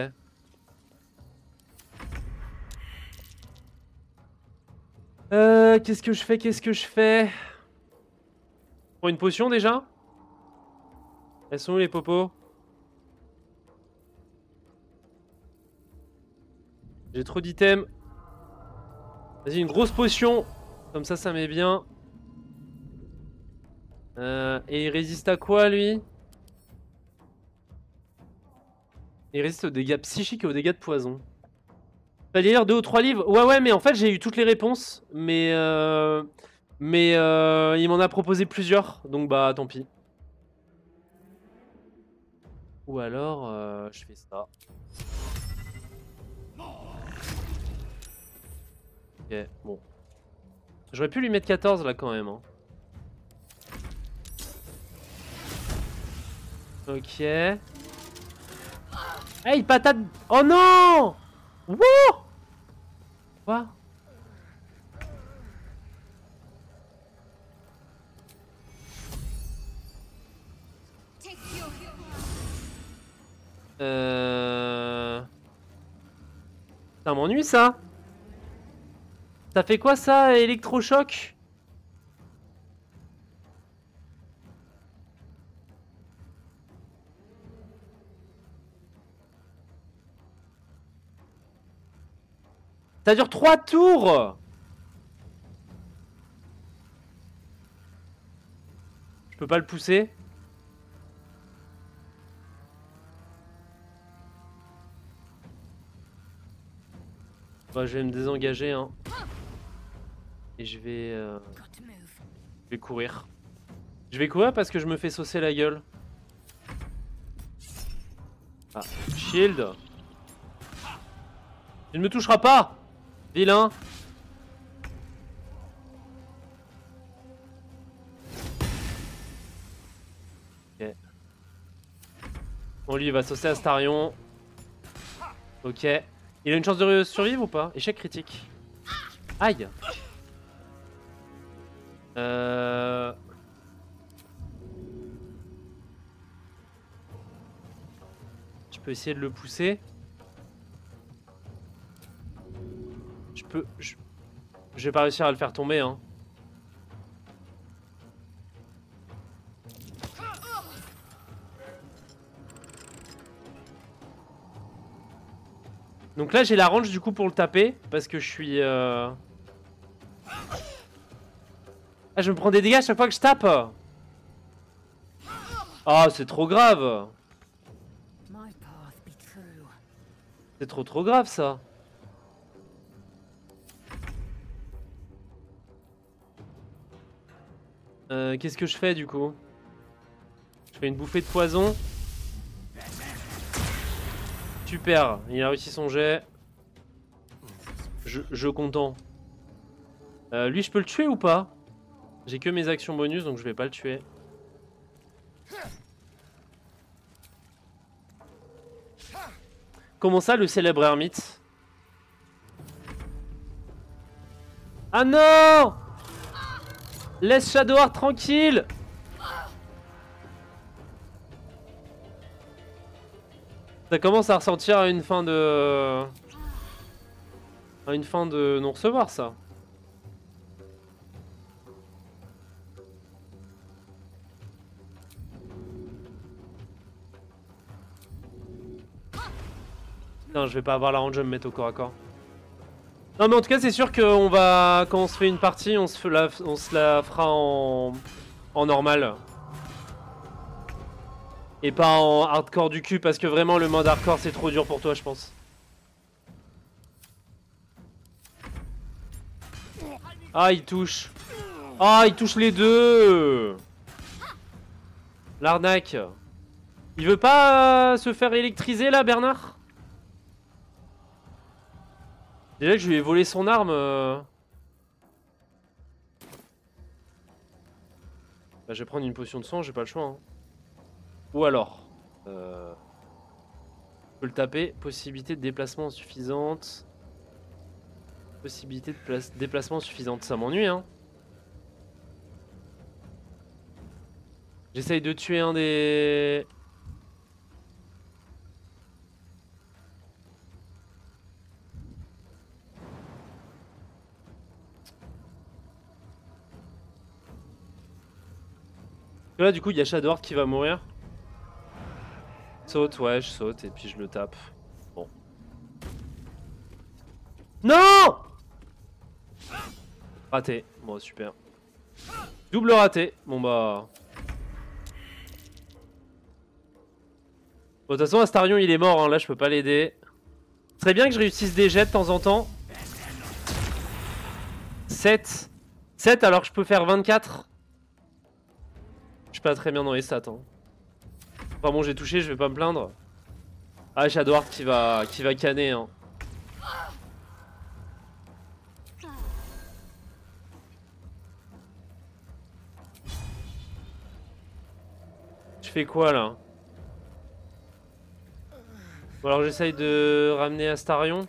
Qu'est-ce que je fais? Qu'est-ce que je fais? Pour une potion déjà? Elles sont où les popos? J'ai trop d'items. Vas-y, une grosse potion. Comme ça met bien. Et il résiste à quoi, lui? Il résiste aux dégâts psychiques et aux dégâts de poison. Fallait lire 2 ou 3 livres. Ouais, mais en fait, j'ai eu toutes les réponses. Mais il m'en a proposé plusieurs. Donc, bah, tant pis. Ou alors, je fais ça. Ok, bon. J'aurais pu lui mettre 14 là quand même. Hein. Ok. Hey, patate. Oh non! Wouh! Quoi? Ça m'ennuie ça. Ça fait quoi ça, électrochoc? Ça dure 3 tours. Je peux pas le pousser. Bah, je vais me désengager hein. Et je vais courir. Je vais courir parce que je me fais saucer la gueule. Ah, shield. Tu ne me toucheras pas, vilain. Ok. Bon, lui il va saucer Astarion. Ok. Il a une chance de survivre ou pas? Échec critique. Aïe. Je peux essayer de le pousser. Je vais pas réussir à le faire tomber, hein. Donc là j'ai la range du coup pour le taper parce que je suis Ah, je me prends des dégâts à chaque fois que je tape. Ah, c'est trop grave. C'est trop grave ça. Qu'est-ce que je fais du coup? Je fais une bouffée de poison. Super, il a réussi son jet. Je content. Lui je peux le tuer ou pas? J'ai que mes actions bonus donc je vais pas le tuer. Comment ça le célèbre ermite? Ah non! Laisse Shadowheart tranquille! Ça commence à ressentir à une fin de... à une fin de non-recevoir ça. Non, je vais pas avoir la range de me mettre au corps à corps. Non mais en tout cas c'est sûr qu'on va... Quand on se fait une partie, on se la fera en normal. Et pas en hardcore du cul parce que vraiment le mode hardcore c'est trop dur pour toi je pense. Ah il touche. Ah il touche les deux. L'arnaque. Il veut pas se faire électriser là Bernard? Déjà que je lui ai volé son arme. Bah, je vais prendre une potion de sang, j'ai pas le choix. Hein. Ou alors. Je peux le taper. Possibilité de déplacement suffisante. Possibilité de déplacement suffisante. Ça m'ennuie hein. J'essaye de tuer un des... Là du coup il y a Shadowheart qui va mourir. Saute, ouais je saute et puis je le tape. Bon. Non! Raté, bon super. Double raté, bon bah... Bon de toute façon Astarion il est mort, hein. Là je peux pas l'aider. Ce serait bien que je réussisse des jets de temps en temps. 7 alors que je peux faire 24. Je suis pas très bien dans les stats. Hein. Enfin bon, j'ai touché, je vais pas me plaindre. Ah, Shadowheart qui va canner. Hein. Je fais quoi là? Bon, alors j'essaye de ramener Astarion.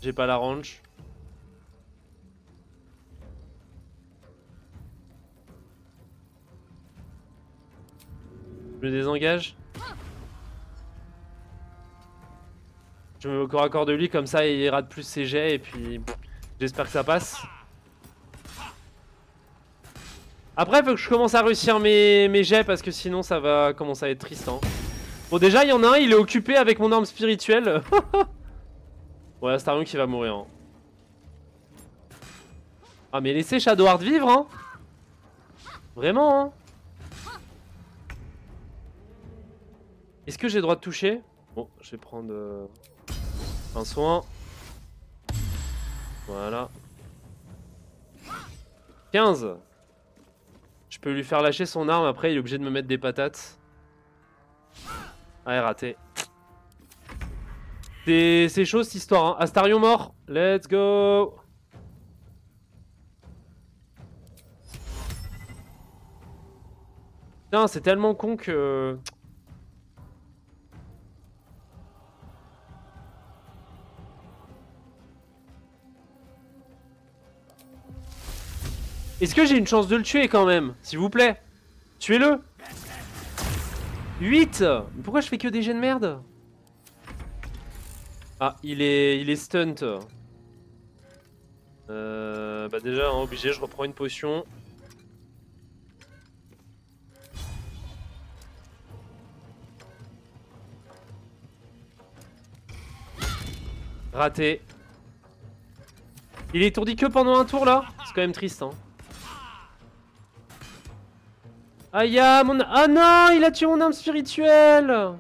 J'ai pas la range. Je me désengage. Je me mets au corps à corps de lui comme ça il rate plus ses jets et puis j'espère que ça passe. Après il faut que je commence à réussir mes jets parce que sinon ça va commencer à être triste. Hein. Bon déjà il y en a un, il est occupé avec mon arme spirituelle. Bon là Astarion qui va mourir. Hein. Ah mais laissez Shadowheart vivre hein. Vraiment hein. Est-ce que j'ai le droit de toucher? Bon, je vais prendre un soin. Voilà. 15. Je peux lui faire lâcher son arme, après il est obligé de me mettre des patates. Ah, raté. C'est chaud cette histoire, hein. Astarion mort. Let's go. Putain, c'est tellement con que... Est-ce que j'ai une chance de le tuer quand même? S'il vous plaît. Tuez-le. 8. Mais pourquoi je fais que des jets de merde? Ah, il est stunt. Bah déjà, hein, obligé, je reprends une potion. Raté. Il est étourdi que pendant un tour là? C'est quand même triste, hein. Aïe, mon... Ah non, il a tué mon arme spirituelle.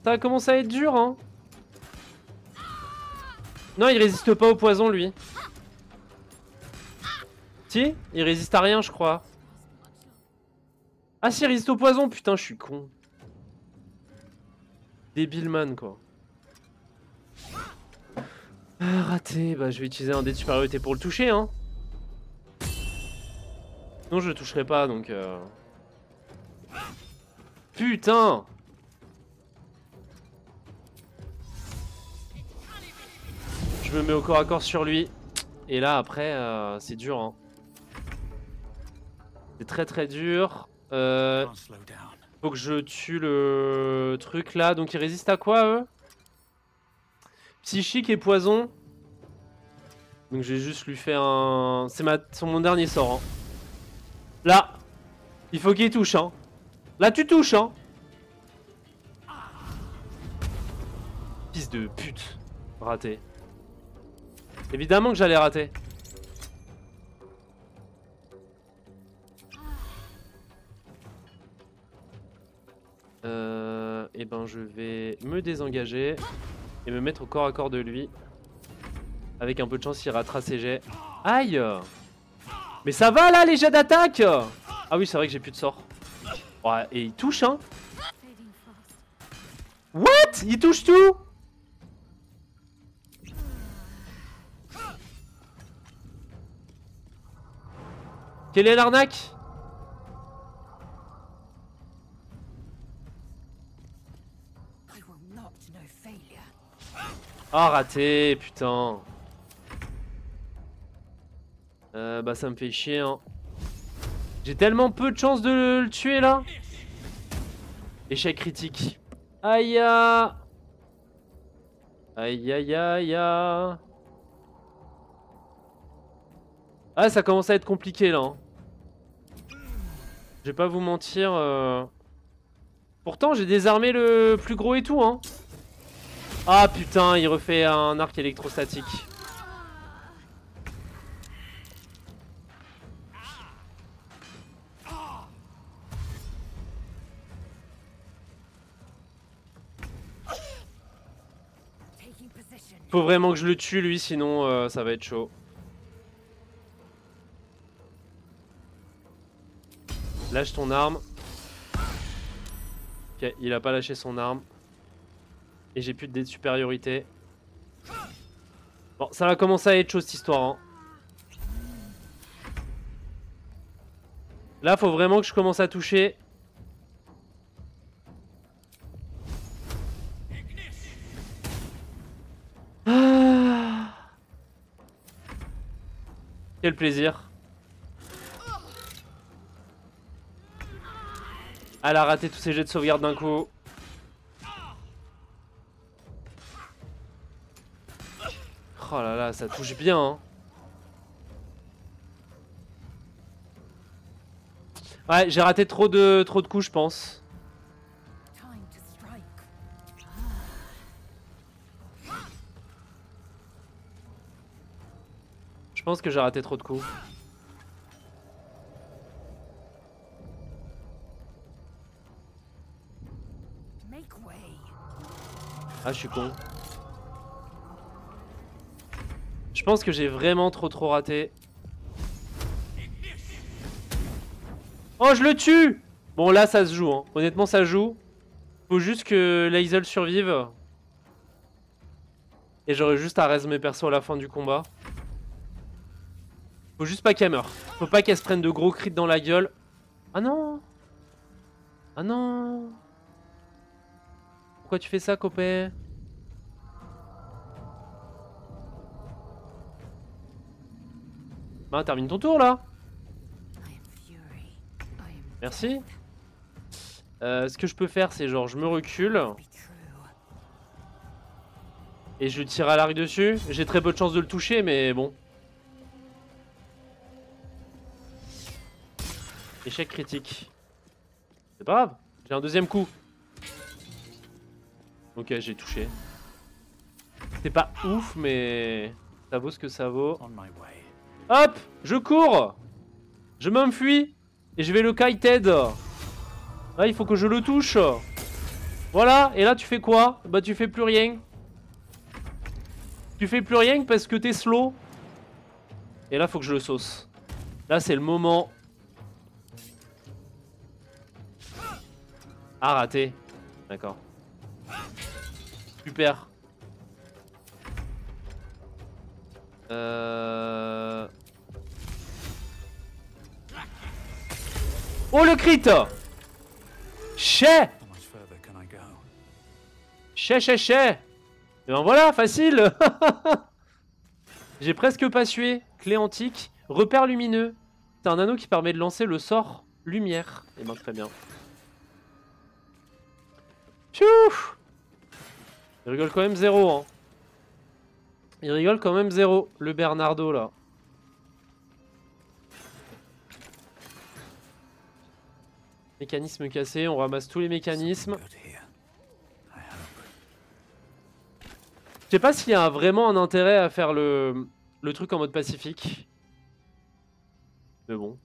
Ça a commencé à être dur, hein. Non, il résiste pas au poison, lui. Si, il résiste à rien, je crois. Ah si, il résiste au poison, putain, je suis con. Débile man, quoi. Ah, raté, bah je vais utiliser un dé de supériorité pour le toucher, hein. Sinon, je le toucherai pas, donc... Putain! Je me mets au corps à corps sur lui. Et là, après, c'est dur, hein. C'est très très dur. Faut que je tue le truc là. Donc, ils résistent à quoi, eux? Psychique et poison. Donc, je vais juste lui faire un... C'est mon dernier sort, hein. Là! Il faut qu'il touche, hein. Là, tu touches, hein. Fils de pute. Raté. Évidemment que j'allais rater. Et ben je vais me désengager et me mettre au corps à corps de lui. Avec un peu de chance, il ratera ses jets. Aïe! Mais ça va là, les jets d'attaque! Ah oui, c'est vrai que j'ai plus de sort. Ouais, et il touche, hein. What? Il touche tout? Quelle est l'arnaque? Ah, raté, putain. Bah ça me fait chier, hein. J'ai tellement peu de chance de le tuer là. Échec critique. Aïe aïe. Aïe aïe aïe. Ah, ça commence à être compliqué là, hein. Je vais pas vous mentir. Pourtant j'ai désarmé le plus gros et tout, hein. Ah putain, il refait un arc électrostatique. Faut vraiment que je le tue lui, sinon ça va être chaud. Lâche ton arme. Ok, il a pas lâché son arme. Et j'ai plus de dés de supériorité. Bon, ça va commencer à être chaud cette histoire, hein. Là, faut vraiment que je commence à toucher. Ah. Quel plaisir. Elle a raté tous ses jets de sauvegarde d'un coup. Oh là là, ça touche bien, hein. Ouais, j'ai raté trop de coups, je pense. Je pense que j'ai raté trop de coups. Ah, je suis con. Je pense que j'ai vraiment trop raté. Oh, je le tue! Bon, là, ça se joue, hein. Honnêtement, ça joue. Faut juste que Lae'zel survive. Et j'aurais juste à raise mes persos à la fin du combat. Faut juste pas qu'elle meure. Faut pas qu'elle se prenne de gros crits dans la gueule. Ah non! Ah non! Pourquoi tu fais ça, copain? Bah, termine ton tour là! Merci. Ce que je peux faire, c'est genre je me recule. Et je tire à l'arc dessus. J'ai très peu de chance de le toucher, mais bon. Échec critique. C'est pas grave, j'ai un deuxième coup. Ok, j'ai touché. C'est pas ouf, mais ça vaut ce que ça vaut. Hop, je cours. Je m'enfuis. Et je vais le kited. Là, il faut que je le touche. Voilà, et là tu fais quoi? Bah tu fais plus rien. Tu fais plus rien parce que t'es slow. Et là, faut que je le sauce. Là, c'est le moment. Ah, raté. D'accord. Super. Oh, le crit! Chais! Chais, chais, chais! Et ben voilà, facile. J'ai presque pas sué. Clé antique. Repère lumineux. C'est un anneau qui permet de lancer le sort lumière. Et ben très bien. Pfiou! Il rigole quand même zéro, hein. Il rigole quand même zéro, le Bernardo là. Mécanisme cassé, on ramasse tous les mécanismes. Je sais pas s'il y a vraiment un intérêt à faire le truc en mode pacifique. Mais bon.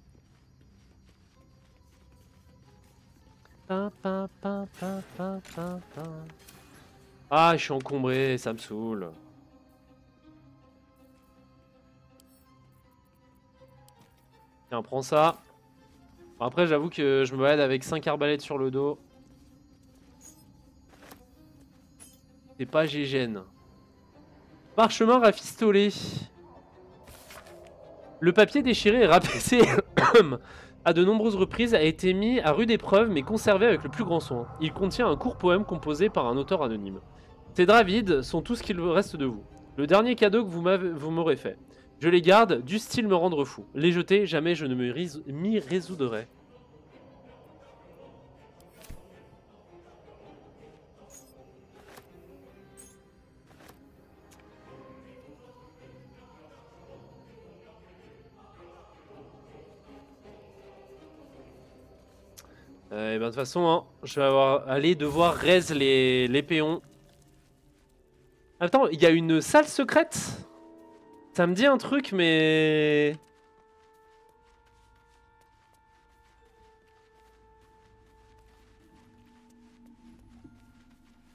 Ah, je suis encombré, ça me saoule. Tiens, prends ça. Bon, après, j'avoue que je me balade avec 5 arbalètes sur le dos. C'est pas gégène. Parchemin rafistolé. Le papier déchiré et rabaissé à de nombreuses reprises a été mis à rude épreuve mais conservé avec le plus grand soin. Il contient un court poème composé par un auteur anonyme. Ces draps vides sont tout ce qu'il reste de vous. Le dernier cadeau que vous m'aurez fait. Je les garde, dussent-ils me rendre fou. Les jeter, jamais je ne m'y résoudrai. Et ben de toute façon, hein, je vais aller devoir raise les péons. Attends, il y a une salle secrète? Ça me dit un truc, mais...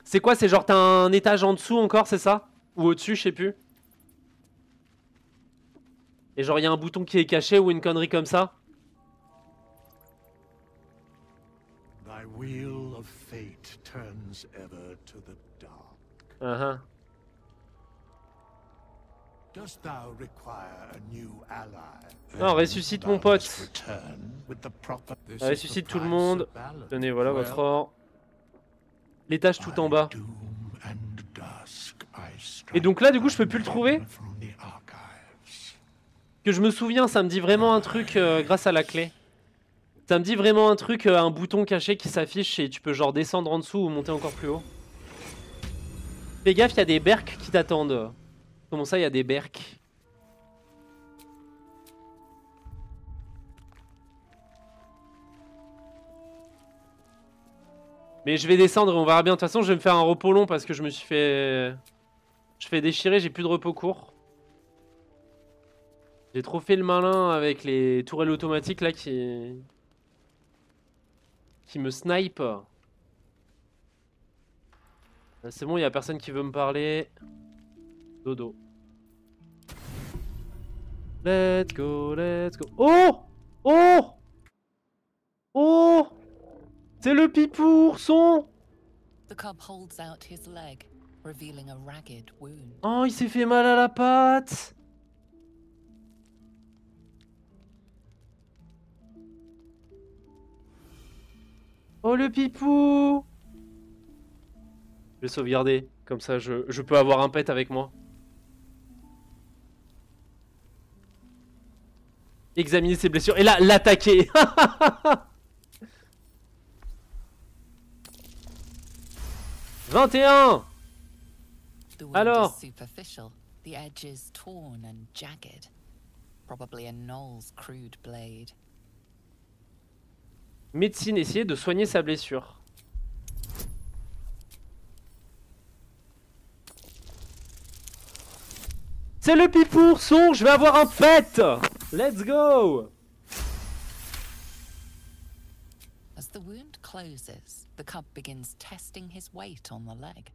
C'est quoi? C'est genre t'as un étage en dessous encore, c'est ça? Ou au-dessus, je sais plus. Et genre il y a un bouton qui est caché ou une connerie comme ça? Thy wheel of fate turns ever to the dark. Uh-huh. Dost thou require a new ally? Non, ressuscite mon pote. Return with the proper... Ressuscite tout le monde. Tenez, voilà votre or. L'étage tout en bas. Et donc là, du coup, je peux plus le trouver? Que je me souviens, ça me dit vraiment un truc grâce à la clé. Ça me dit vraiment un truc, un bouton caché qui s'affiche et tu peux genre descendre en dessous ou monter encore plus haut. Fais gaffe, il y a des berks qui t'attendent. Comment ça, il y a des berks? Mais je vais descendre et on verra bien. De toute façon, je vais me faire un repos long parce que je me suis fait... Je fais déchirer, j'ai plus de repos court. J'ai trop fait le malin avec les tourelles automatiques là qui me snipe. C'est bon, il y a personne qui veut me parler. Dodo. Let's go, let's go. Oh! Oh! Oh! C'est le pipou ourson! The cub holds out his leg, revealing a ragged wound. Oh, il s'est fait mal à la patte. Oh le pipou. Je vais sauvegarder, comme ça je peux avoir un pet avec moi. Examiner ses blessures, et là, l'attaquer. « 21 ! The wound Alors? is superficial, the edges torn and jagged. Probably a Knoll's crude blade. Médecine, essayer de soigner sa blessure. C'est le pipourson, je vais avoir un pet. Let's go. As the wound closes, the cub begins testing his weight on the leg.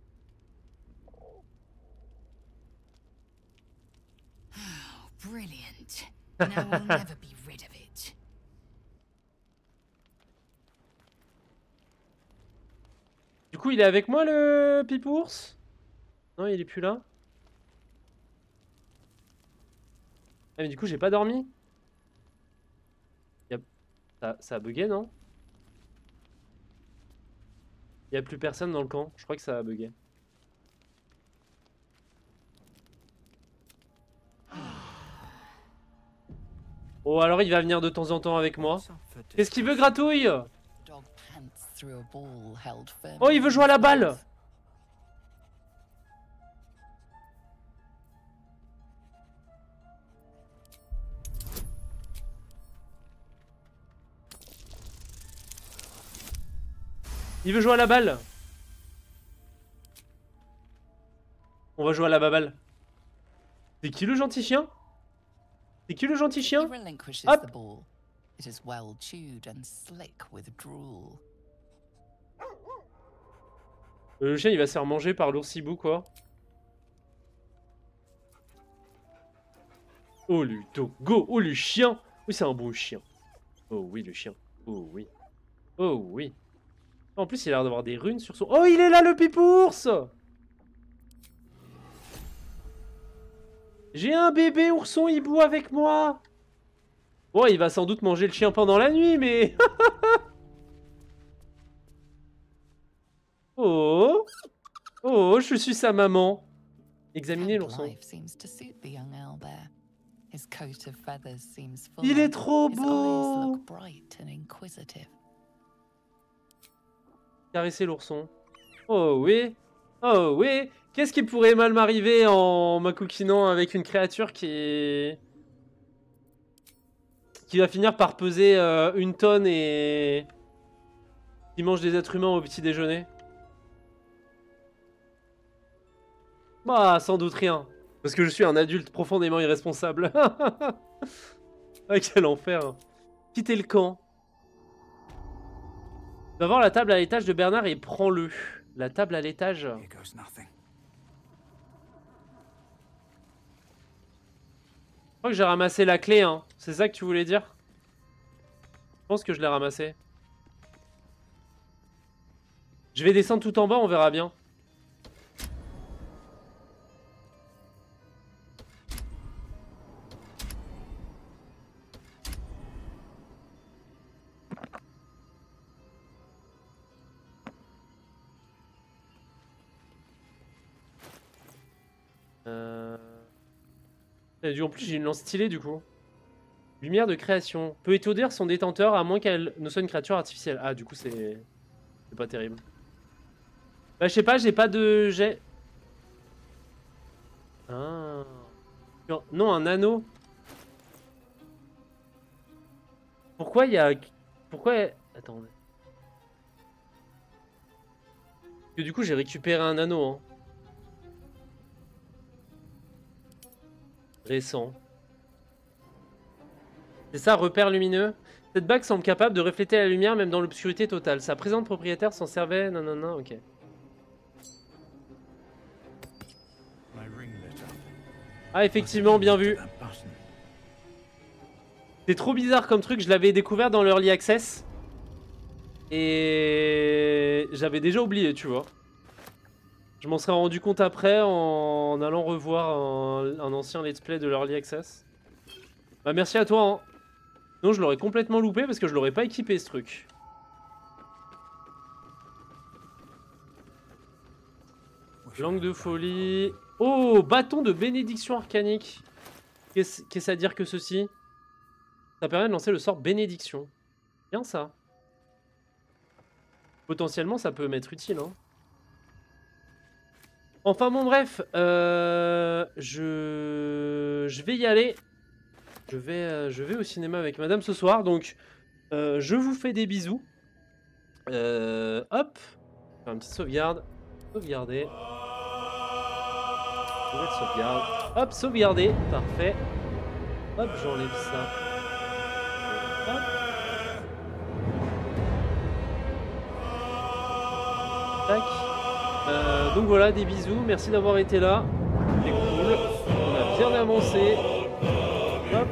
Brilliant. Now I'll never be rid of it. Du coup, il est avec moi le pipours? Non, il est plus là. Ah, mais du coup, j'ai pas dormi. Ça a bugué, non? Il y a plus personne dans le camp. Je crois que ça a bugué. Oh, alors il va venir de temps en temps avec moi. Qu'est-ce qu'il veut, Gratouille? The dog pants through a ball held firmly Oh, il veut jouer à la balle. Il veut jouer à la balle. On va jouer à la baballe. C'est qui le gentil chien? C'est qui le gentil He chien? relinquishes Hop. the ball. It is well chewed and slick with drool. Le chien il va se faire manger par l'oursibou quoi. Oh le dogo, oh le chien. Oui c'est un beau chien. Oh oui le chien. Oh oui. Oh oui. En plus il a l'air d'avoir des runes sur son... Oh il est là le pipours. J'ai un bébé ourson hibou avec moi. Bon il va sans doute manger le chien pendant la nuit mais... Oh. Oh je suis sa maman. Examinez Camp l'ourson. life seems to suit the young owlbear. His coat of feathers seems full. Il est trop His eyes beau. look bright and inquisitive. Caresser l'ourson. Oh oui. Oh oui. Qu'est-ce qui pourrait mal m'arriver en m'acoquinant avec une créature qui va finir par peser 1 tonne et qui mange des êtres humains au petit déjeuner? Bah sans doute rien. Parce que je suis un adulte profondément irresponsable. Ah quel enfer. Quittez le camp. Va voir la table à l'étage de Bernard et prends-le. La table à l'étage. Here goes nothing. Je crois que j'ai ramassé la clé, hein. C'est ça que tu voulais dire? Je pense que je l'ai ramassé. Je vais descendre tout en bas, on verra bien. En plus j'ai une lance stylée du coup. Lumière de création. Peut étourdir son détenteur à moins qu'elle ne soit une créature artificielle. Ah du coup c'est pas terrible. Bah je sais pas, j'ai pas de jet. Ah. Non, un anneau. Pourquoi il y a... Pourquoi... Attendez. Parce que du coup j'ai récupéré un anneau hein. Récent. C'est ça, repère lumineux. Cette bague semble capable de refléter la lumière même dans l'obscurité totale. Sa présente propriétaire s'en servait... Non, non, non, ok. My ring lit up. Ah, effectivement, bien vu. That button. C'est trop bizarre comme truc, je l'avais découvert dans l'Early Access. Et... j'avais déjà oublié, tu vois. Je m'en serais rendu compte après en allant revoir un ancien let's play de l'Early Access. Bah merci à toi hein. Sinon je l'aurais complètement loupé parce que je l'aurais pas équipé ce truc. Langue de folie. Oh, bâton de bénédiction arcanique. Qu'est-ce à dire que ceci? Ça permet de lancer le sort bénédiction. Bien ça. Potentiellement ça peut m'être utile hein. Enfin bon bref, je vais y aller. Je vais au cinéma avec madame ce soir, donc je vous fais des bisous. Hop, faire une petite sauvegarde. Sauvegarder. Sauvegarde. Hop, sauvegarder, parfait. Hop, j'enlève ça. Hop. Tac. Donc voilà, des bisous, merci d'avoir été là. C'était cool, on a bien avancé. Hop.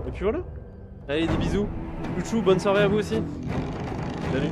Et puis voilà. Allez, des bisous. Chouchou, bonne soirée à vous aussi. Salut.